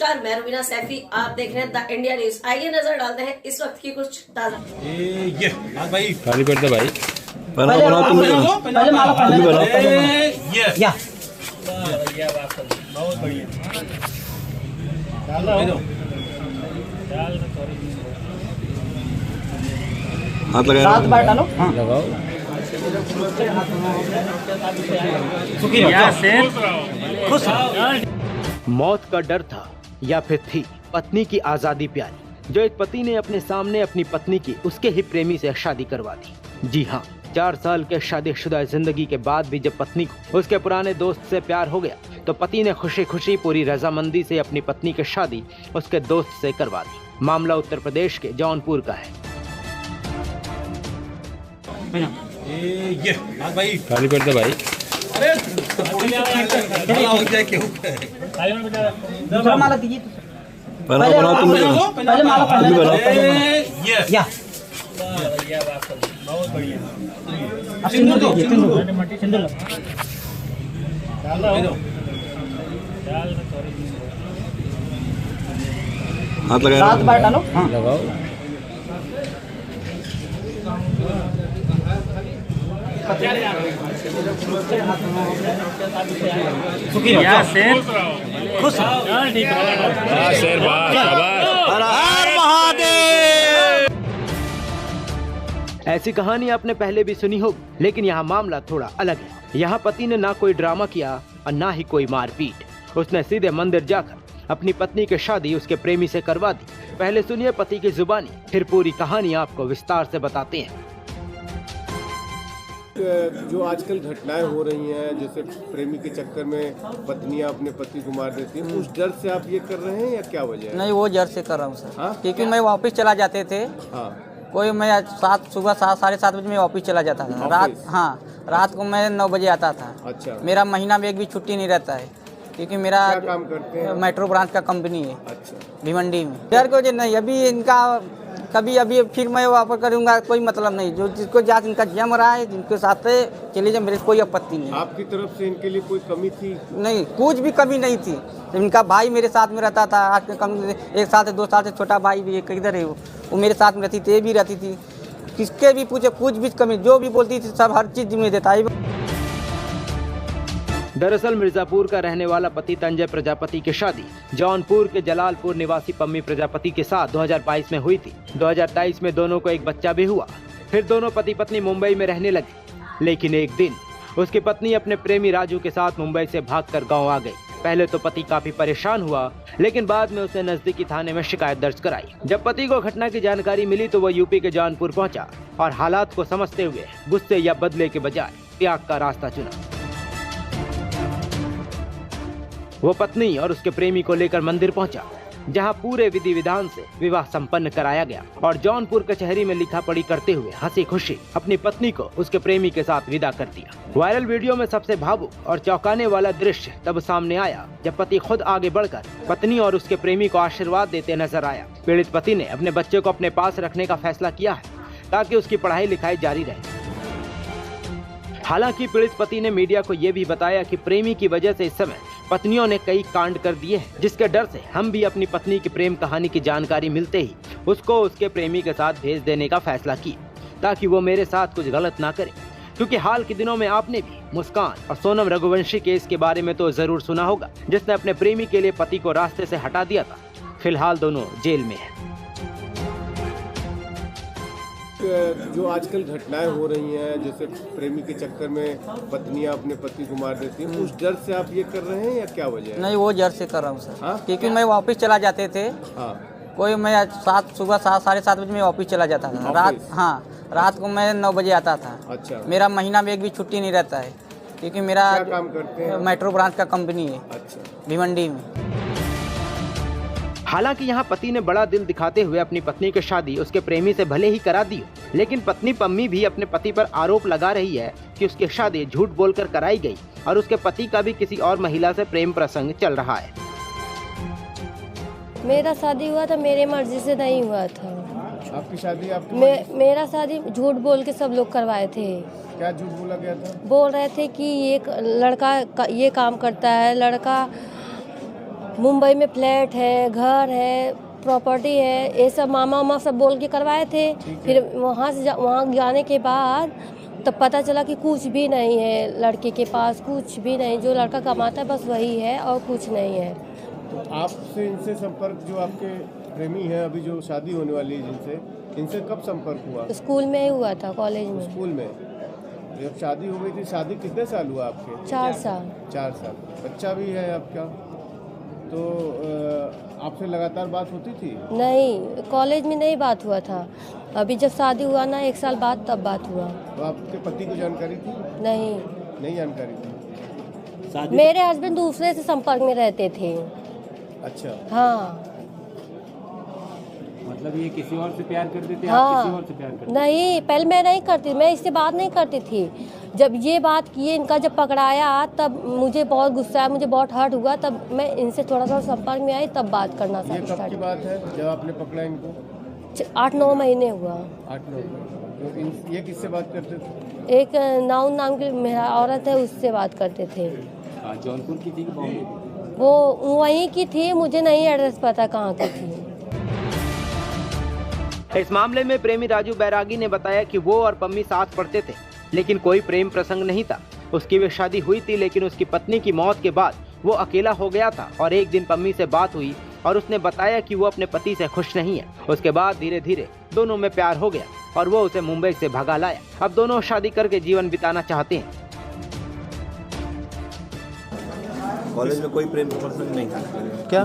नमस्कार, मैं रुबीना सैफी। आप देख रहे हैं द इंडिया न्यूज। आइए नजर डालते हैं इस वक्त की कुछ ताजा। ये भाई खाली कर दे भाई। पहले बनाओ, तुम भी बनाओ, पहले माला तुम भी बनाओ। या बहुत बढ़िया। हाथ लगाओ, हाथ बाहर डालो। हाँ लगाओ। सुखी रहो, खुश रहो। मौत का डर था या फिर थी पत्नी की आजादी प्यारी, जो एक पति ने अपने सामने अपनी पत्नी की उसके ही प्रेमी से शादी करवा दी। जी हाँ, 4 साल के शादीशुदा जिंदगी के बाद भी जब पत्नी को उसके पुराने दोस्त से प्यार हो गया तो पति ने खुशी खुशी पूरी रजामंदी से अपनी पत्नी की शादी उसके दोस्त से करवा दी। मामला उत्तर प्रदेश के जौनपुर का है। ये भाई खाली कर दे भाई। अरे हो जाए क्यों? दूसरा माला दीजिए। बनाओ बनाओ, तुम भी बनाओ, पहले माला तुम भी बनाओ। या बहुत बढ़िया। अब सिंदूर दीजिए, सिंदूर हाथ लगाओ, हाथ बाहर डालो। हाँ लगाओ। सुखी रहो, खुश रहो। शेर बात हर हर महादेव। ऐसी कहानी आपने पहले भी सुनी होगी, लेकिन यहाँ मामला थोड़ा अलग है। यहाँ पति ने ना कोई ड्रामा किया और ना ही कोई मारपीट। उसने सीधे मंदिर जाकर अपनी पत्नी की शादी उसके प्रेमी से करवा दी। पहले सुनिए पति की जुबानी, फिर पूरी कहानी आपको विस्तार से बताते हैं। जो आजकल घटनाएं हो रही हैं, जैसे प्रेमी के चक्कर में पत्नियां अपने पति को मार देती हैं, उस डर से आप ये कर रहे हैं या क्या वजह है? नहीं, वो जर से कर रहा हूँ सर। हाँ? क्योंकि मैं ऑफिस चला जाते थे। हाँ कोई मैं सुबह 7-7:30 बजे मैं ऑफिस चला जाता था। ऑफिस? रात को मैं 9 बजे आता था। अच्छा, मेरा महीना में एक भी छुट्टी नहीं रहता है, क्योंकि मेरा क्या काम करते हैं? मेट्रो ब्रांच का कंपनी है अच्छा, भिवंडी में। डर को जो नहीं, अभी इनका कभी अभी फिर मैं वापस करूँगा, कोई मतलब नहीं। जो जिसको जात इनका जम रहा है, जिनके साथ चले जाए, मेरे कोई आपत्ति नहीं। आपकी तरफ से इनके लिए कोई कमी थी? नहीं, कुछ भी कमी नहीं थी। इनका भाई मेरे साथ में रहता था, आज कम 1 साल से 2 साल से छोटा भाई भी किधर है, वो मेरे साथ में रहती थी, ये भी रहती थी। किसके भी पूछे, कुछ भी कमी, जो भी बोलती थी सब हर चीज़ में देता है। दरअसल मिर्जापुर का रहने वाला पति तंजय प्रजापति की शादी जौनपुर के जलालपुर निवासी पम्मी प्रजापति के साथ 2022 में हुई थी। 2023 में दोनों को एक बच्चा भी हुआ। फिर दोनों पति पत्नी मुंबई में रहने लगे, लेकिन एक दिन उसकी पत्नी अपने प्रेमी राजू के साथ मुंबई से भागकर गांव आ गई। पहले तो पति काफी परेशान हुआ, लेकिन बाद में उसने नजदीकी थाने में शिकायत दर्ज कराई। जब पति को घटना की जानकारी मिली तो वह यूपी के जौनपुर पहुंचा और हालात को समझते हुए गुस्से या बदले के बजाय त्याग का रास्ता चुना। वो पत्नी और उसके प्रेमी को लेकर मंदिर पहुंचा, जहां पूरे विधि विधान से विवाह संपन्न कराया गया और जौनपुर कचहरी में लिखा पढ़ी करते हुए हंसी खुशी अपनी पत्नी को उसके प्रेमी के साथ विदा कर दिया। वायरल वीडियो में सबसे भावुक और चौंकाने वाला दृश्य तब सामने आया जब पति खुद आगे बढ़कर पत्नी और उसके प्रेमी को आशीर्वाद देते नजर आया। पीड़ित पति ने अपने बच्चे को अपने पास रखने का फैसला किया है ताकि उसकी पढ़ाई लिखाई जारी रहे। हालांकि पीड़ित पति ने मीडिया को ये भी बताया कि प्रेमी की वजह से इस समय पत्नियों ने कई कांड कर दिए हैं, जिसके डर से हम भी अपनी पत्नी की प्रेम कहानी की जानकारी मिलते ही उसको उसके प्रेमी के साथ भेज देने का फैसला किया, ताकि वो मेरे साथ कुछ गलत ना करे। क्योंकि हाल के दिनों में आपने भी मुस्कान और सोनम रघुवंशी केस के बारे में तो जरूर सुना होगा, जिसने अपने प्रेमी के लिए पति को रास्ते से हटा दिया था। फिलहाल दोनों जेल में हैं। जो आजकल घटनाएं हो रही हैं, जैसे प्रेमी के चक्कर में पत्नियां अपने पति को मार देती हैं, उस डर से आप ये कर रहे हैं या क्या वजह है? नहीं, वो जर से कर रहा हूँ सर। हाँ? क्योंकि मैं ऑफिस चला जाते थे। हाँ कोई मैं सुबह 7-7:30 बजे मैं ऑफिस चला जाता था। रात को मैं 9 बजे आता था। अच्छा, मेरा महीना में एक भी छुट्टी नहीं रहता है, क्योंकि मेरा क्या काम करते हैं? मेट्रो ब्रांच का कंपनी है अच्छा, भिवंडी में। हालांकि यहाँ पति ने बड़ा दिल दिखाते हुए अपनी पत्नी की शादी उसके प्रेमी से भले ही करा दी, लेकिन पत्नी पम्मी भी अपने पति पर आरोप लगा रही है कि उसकी शादी झूठ बोलकर कराई गई और उसके पति का भी किसी और महिला से प्रेम प्रसंग चल रहा है। मेरा शादी हुआ था, मेरे मर्जी से नहीं हुआ था। आपकी शादी आपकी मेरा शादी झूठ बोल के सब लोग करवाए थे। क्या झूठ बोला गया था? बोल रहे थे कि ये लड़का ये काम करता है, लड़का मुंबई में फ्लैट है, घर है, प्रॉपर्टी है, ये सब मामा वामा सब बोल के करवाए थे। फिर वहाँ जाने के बाद तब पता चला कि कुछ भी नहीं है, लड़के के पास कुछ भी नहीं, जो लड़का कमाता है बस वही है और कुछ नहीं है। तो आपसे इनसे संपर्क, जो आपके प्रेमी हैं अभी जो शादी होने वाली है जिनसे, इनसे कब संपर्क हुआ? स्कूल में ही हुआ था, कॉलेज में। स्कूल में? जब शादी हो गई थी, शादी कितने साल हुआ आपके? 4 साल। 4 साल। बच्चा भी है आपका? तो आपसे लगातार बात होती थी? नहीं, कॉलेज में नहीं बात हुआ था। अभी जब शादी हुआ ना 1 साल बाद, तब बात हुआ। तो आपके पति को जानकारी थी? नहीं जानकारी थी। मेरे हस्बैंड दूसरे से संपर्क में रहते थे। अच्छा। हाँ। मतलब ये किसी और से प्यार करते थे? हाँ। आप किसी और से प्यार करते? नहीं, पहले मैं नहीं करती, मैं इससे बात नहीं करती थी। जब ये बात किए, इनका जब पकड़ाया, तब मुझे बहुत गुस्सा आया, मुझे बहुत हर्ट हुआ। तब मैं इनसे थोड़ा सा संपर्क में आई, तब बात करना ये कब की बात है जब आपने पकड़ा इनको? 8-9 महीने हुआ। 8-9। तो ये किससे बात करते थे? एक नाउन नाम की मेरा औरत है, उससे बात करते थे। जौनपुर की थी कि बॉम्बे? वो वहीं की थी, मुझे नहीं एड्रेस पता कहाँ की थी। इस मामले में प्रेमी राजू बैरागी ने बताया कि वो और पम्मी साथ पढ़ते थे, लेकिन कोई प्रेम प्रसंग नहीं था। उसकी भी शादी हुई थी, लेकिन उसकी पत्नी की मौत के बाद वो अकेला हो गया था और एक दिन पम्मी से बात हुई और उसने बताया कि वो अपने पति से खुश नहीं है। उसके बाद धीरे धीरे दोनों में प्यार हो गया और वो उसे मुंबई से भगा लाया। अब दोनों शादी करके जीवन बिताना चाहते हैं। कॉलेज में कोई प्रेम प्रसंग नहीं था क्या?